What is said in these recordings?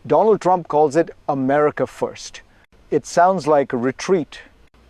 Donald Trump calls it America First. It sounds like retreat.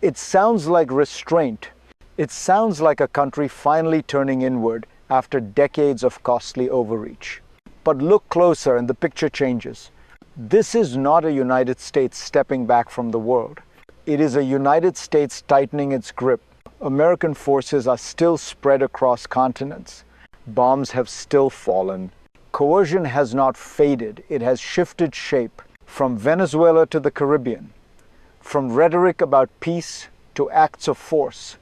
It sounds like restraint. It sounds like a country finally turning inward after decades of costly overreach. But look closer and the picture changes. This is not a United States stepping back from the world. It is a United States tightening its grip. American forces are still spread across continents. Bombs have still fallen. Coercion has not faded. It has shifted shape from Venezuela to the Caribbean, from rhetoric about peace to acts of force.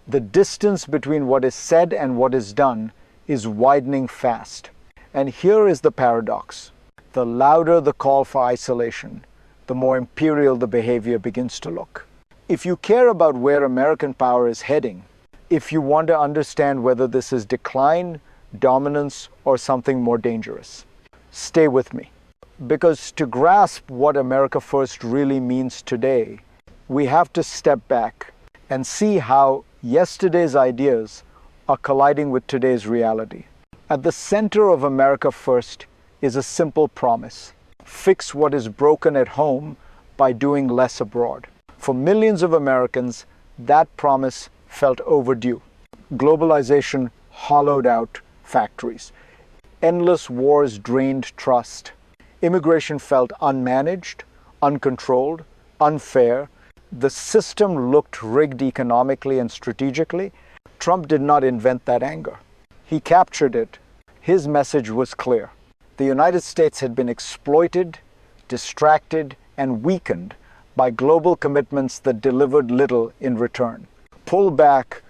The distance between what is said and what is done is widening fast. And here is the paradox. The louder the call for isolation, the more imperial the behavior begins to look. If you care about where American power is heading, if you want to understand whether this is decline, dominance, or something more dangerous, stay with me. Because to grasp what America First really means today, we have to step back and see how yesterday's ideas are colliding with today's reality. At the center of America First is a simple promise: fix what is broken at home by doing less abroad. For millions of Americans, that promise felt overdue. Globalization hollowed out factories. Endless wars drained trust. Immigration felt unmanaged, uncontrolled, unfair. The system looked rigged economically and strategically. Trump did not invent that anger. He captured it. His message was clear. The United States had been exploited, distracted, and weakened by global commitments that delivered little in return. Pull back,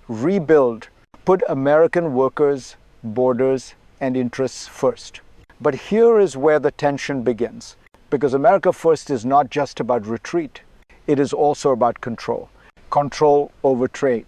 rebuild, put American workers, borders, and interests first. But here is where the tension begins, because America First is not just about retreat. It is also about control. Control over trade,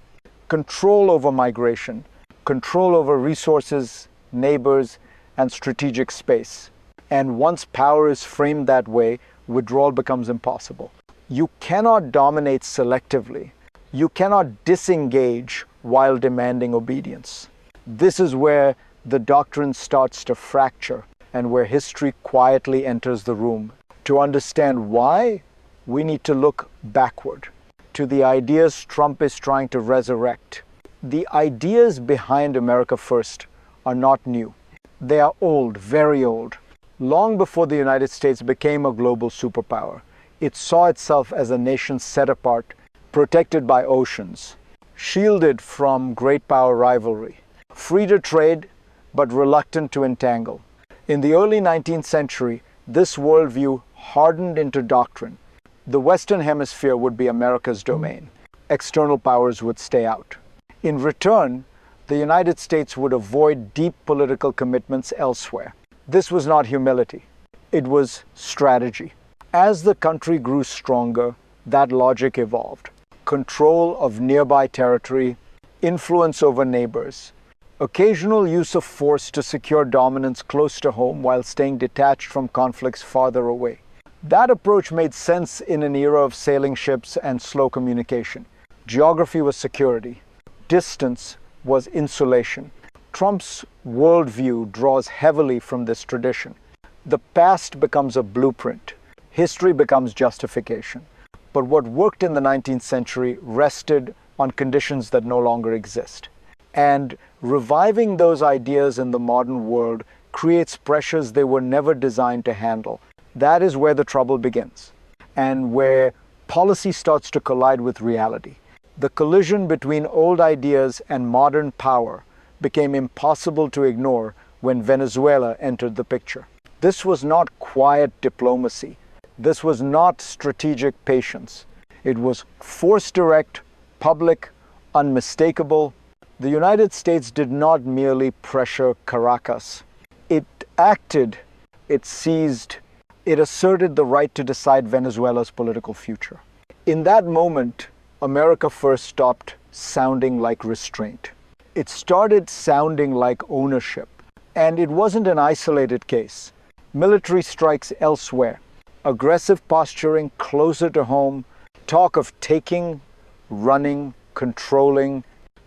control over migration, control over resources, neighbors, and strategic space. And once power is framed that way, withdrawal becomes impossible. You cannot dominate selectively. You cannot disengage while demanding obedience. This is where the doctrine starts to fracture and where history quietly enters the room. To understand why, we need to look backward to the ideas Trump is trying to resurrect. The ideas behind America First are not new. They are old, very old. Long before the United States became a global superpower, it saw itself as a nation set apart, protected by oceans, shielded from great power rivalry, free to trade, but reluctant to entangle. In the early 19th century, this worldview hardened into doctrine. The Western Hemisphere would be America's domain. External powers would stay out. In return, the United States would avoid deep political commitments elsewhere. This was not humility. It was strategy. As the country grew stronger, that logic evolved. Control of nearby territory, influence over neighbors, occasional use of force to secure dominance close to home while staying detached from conflicts farther away. That approach made sense in an era of sailing ships and slow communication. Geography was security. Distance was insulation. Trump's worldview draws heavily from this tradition. The past becomes a blueprint. History becomes justification. But what worked in the 19th century rested on conditions that no longer exist. And reviving those ideas in the modern world creates pressures they were never designed to handle. That is where the trouble begins, and where policy starts to collide with reality. The collision between old ideas and modern power became impossible to ignore when Venezuela entered the picture. This was not quiet diplomacy. This was not strategic patience. It was force direct, public, unmistakable. The United States did not merely pressure Caracas. It acted, it seized, it asserted the right to decide Venezuela's political future. In that moment, America First stopped sounding like restraint. It started sounding like ownership. And it wasn't an isolated case. Military strikes elsewhere, aggressive posturing closer to home, talk of taking, running, controlling.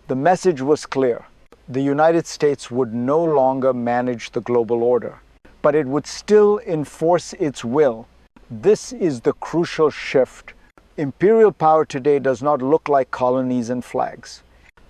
The message was clear. The United States would no longer manage the global order. but it would still enforce its will. This is the crucial shift. Imperial power today does not look like colonies and flags.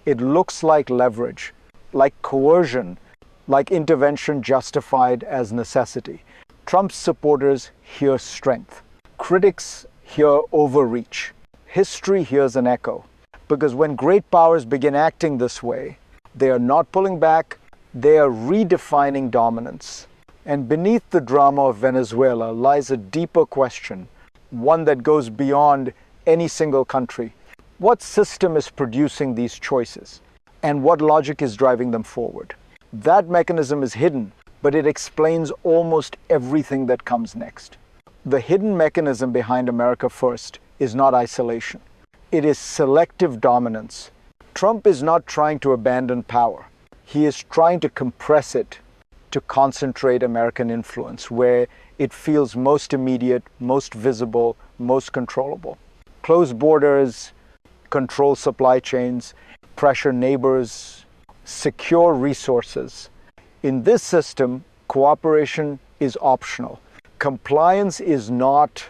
It looks like leverage, like coercion, like intervention justified as necessity. Trump's supporters hear strength. Critics hear overreach. History hears an echo. Because when great powers begin acting this way, they are not pulling back, they are redefining dominance. And beneath the drama of Venezuela lies a deeper question, one that goes beyond any single country. What system is producing these choices? And what logic is driving them forward? That mechanism is hidden, but it explains almost everything that comes next. The hidden mechanism behind America First is not isolation. It is selective dominance. Trump is not trying to abandon power. He is trying to compress it to concentrate American influence where it feels most immediate, most visible, most controllable. Close borders, control supply chains, pressure neighbors, secure resources. In this system, cooperation is optional. Compliance is not.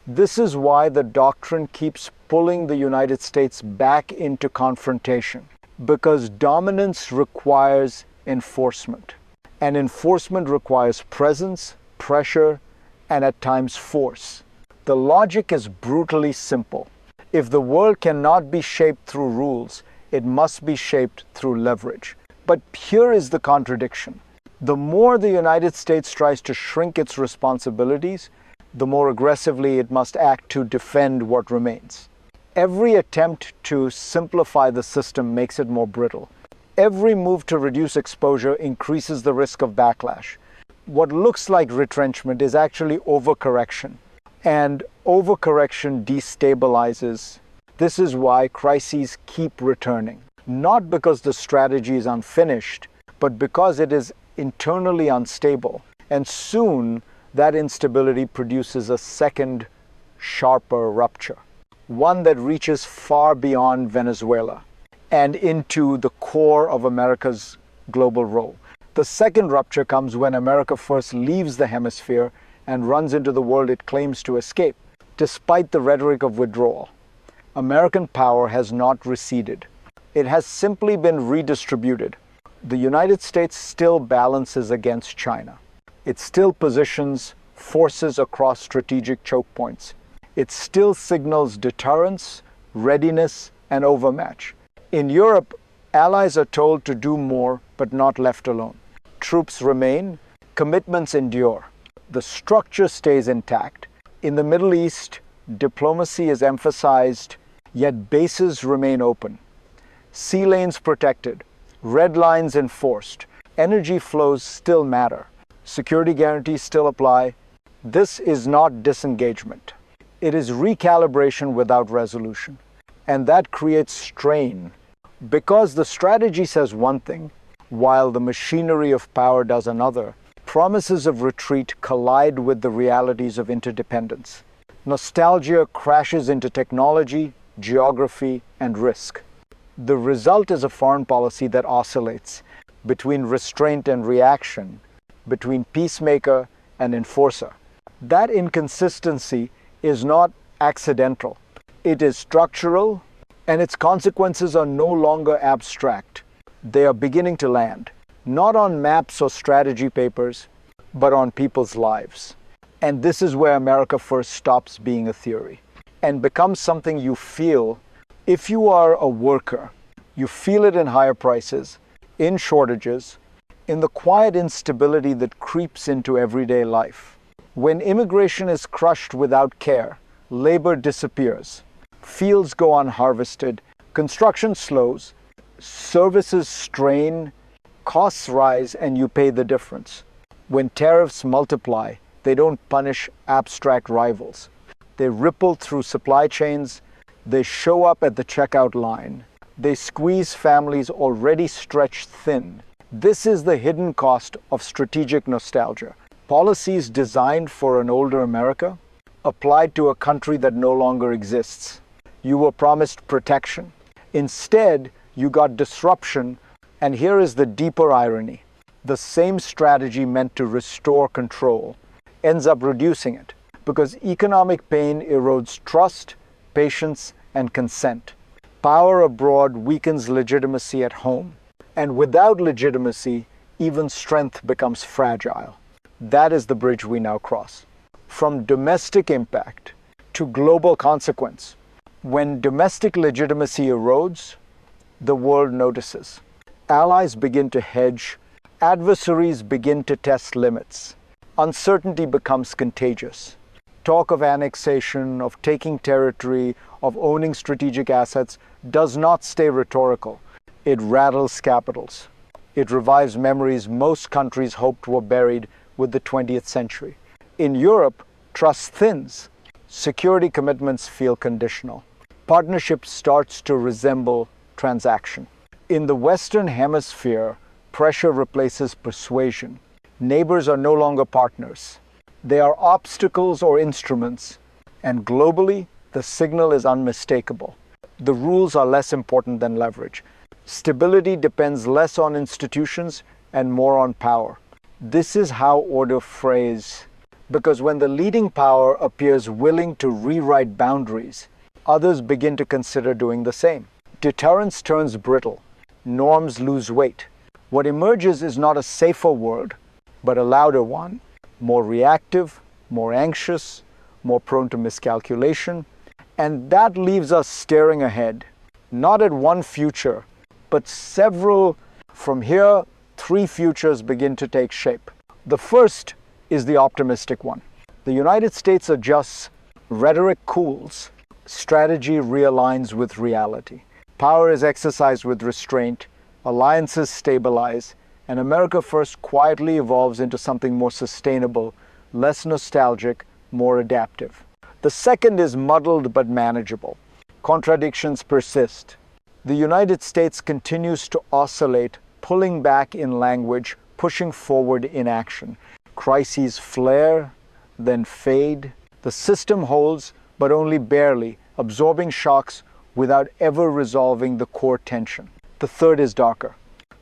This is why the doctrine keeps pulling the United States back into confrontation, because dominance requires enforcement. And enforcement requires presence, pressure, and at times force. The logic is brutally simple. If the world cannot be shaped through rules, it must be shaped through leverage. But here is the contradiction. The more the United States tries to shrink its responsibilities, the more aggressively it must act to defend what remains. Every attempt to simplify the system makes it more brittle. Every move to reduce exposure increases the risk of backlash. What looks like retrenchment is actually overcorrection. And overcorrection destabilizes. This is why crises keep returning. Not because the strategy is unfinished, but because it is internally unstable. And soon, that instability produces a second, sharper rupture. One that reaches far beyond Venezuela and into the core of America's global role. The second rupture comes when America First leaves the hemisphere and runs into the world it claims to escape. Despite the rhetoric of withdrawal, American power has not receded. It has simply been redistributed. The United States still balances against China. It still positions forces across strategic choke points. It still signals deterrence, readiness, and overmatch. In Europe, allies are told to do more, but not left alone. Troops remain, commitments endure. The structure stays intact. In the Middle East, diplomacy is emphasized, yet bases remain open. Sea lanes protected, red lines enforced. Energy flows still matter. Security guarantees still apply. This is not disengagement. It is recalibration without resolution. And that creates strain. Because the strategy says one thing, while the machinery of power does another, promises of retreat collide with the realities of interdependence. Nostalgia crashes into technology, geography, and risk. The result is a foreign policy that oscillates between restraint and reaction, between peacemaker and enforcer. That inconsistency is not accidental. It is structural, and its consequences are no longer abstract. They are beginning to land, not on maps or strategy papers, but on people's lives. And this is where America First stops being a theory and becomes something you feel. If you are a worker, you feel it in higher prices, in shortages, in the quiet instability that creeps into everyday life. When immigration is crushed without care, labor disappears, fields go unharvested, construction slows, services strain, costs rise, and you pay the difference. When tariffs multiply, they don't punish abstract rivals. They ripple through supply chains, they show up at the checkout line, they squeeze families already stretched thin. This is the hidden cost of strategic nostalgia. Policies designed for an older America applied to a country that no longer exists. You were promised protection. Instead, you got disruption, and here is the deeper irony. the same strategy meant to restore control ends up reducing it, because economic pain erodes trust, patience, and consent. Power abroad weakens legitimacy at home, and without legitimacy, even strength becomes fragile. That is the bridge we now cross. From domestic impact to global consequence. When domestic legitimacy erodes, the world notices. Allies begin to hedge, adversaries begin to test limits. Uncertainty becomes contagious. Talk of annexation, of taking territory, of owning strategic assets does not stay rhetorical. It rattles capitals. It revives memories most countries hoped were buried with the 20th century. In Europe, trust thins. Security commitments feel conditional. Partnership starts to resemble transaction. In the Western Hemisphere, pressure replaces persuasion. Neighbors are no longer partners. They are obstacles or instruments. And globally, the signal is unmistakable. The rules are less important than leverage. Stability depends less on institutions and more on power. This is how order frays, because when the leading power appears willing to rewrite boundaries, others begin to consider doing the same. Deterrence turns brittle. Norms lose weight. What emerges is not a safer world, but a louder one, more reactive, more anxious, more prone to miscalculation. And that leaves us staring ahead, not at one future, but several. From here, 3 futures begin to take shape. The first is the optimistic one. The United States adjusts, rhetoric cools, strategy realigns with reality. Power is exercised with restraint, alliances stabilize, and America First quietly evolves into something more sustainable, less nostalgic, more adaptive. The second is muddled but manageable. Contradictions persist. The United States continues to oscillate, pulling back in language, pushing forward in action. Crises flare, then fade. The system holds, but only barely, absorbing shocks without ever resolving the core tension. The third is darker.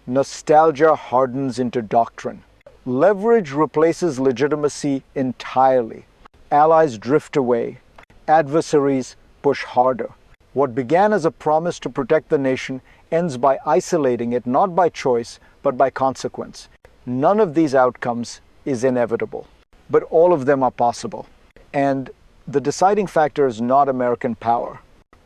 Nostalgia hardens into doctrine. Leverage replaces legitimacy entirely. Allies drift away. Adversaries push harder. What began as a promise to protect the nation ends by isolating it, not by choice, but by consequence. None of these outcomes is inevitable, but all of them are possible. And the deciding factor is not American power.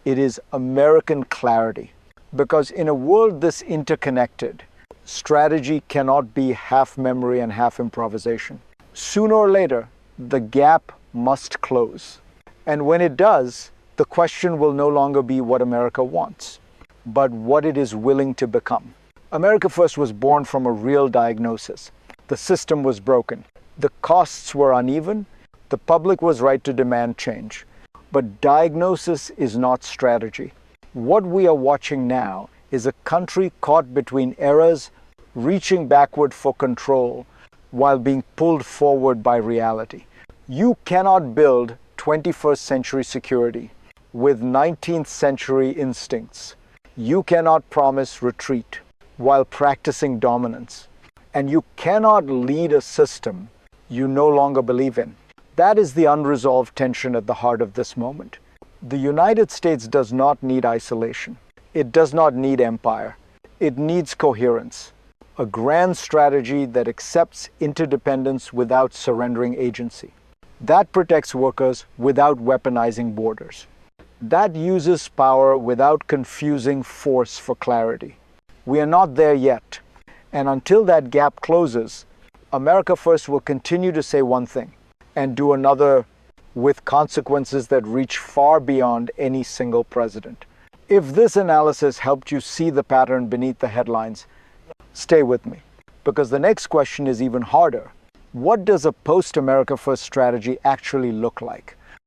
It is American clarity. Because in a world this interconnected, strategy cannot be half memory and half improvisation. Sooner or later, the gap must close. And when it does, the question will no longer be what America wants, but what it is willing to become. America First was born from a real diagnosis. The system was broken. The costs were uneven. The public was right to demand change. But diagnosis is not strategy. What we are watching now is a country caught between eras, reaching backward for control while being pulled forward by reality. You cannot build 21st century security with 19th century instincts. You cannot promise retreat while practicing dominance. And you cannot lead a system you no longer believe in. That is the unresolved tension at the heart of this moment. The United States does not need isolation. It does not need empire. It needs coherence. A grand strategy that accepts interdependence without surrendering agency. That protects workers without weaponizing borders. That uses power without confusing force for clarity. We are not there yet. And until that gap closes, America First will continue to say one thing and do another with consequences that reach far beyond any single president. If this analysis helped you see the pattern beneath the headlines, stay with me, because the next question is even harder. What does a post-America First strategy actually look like?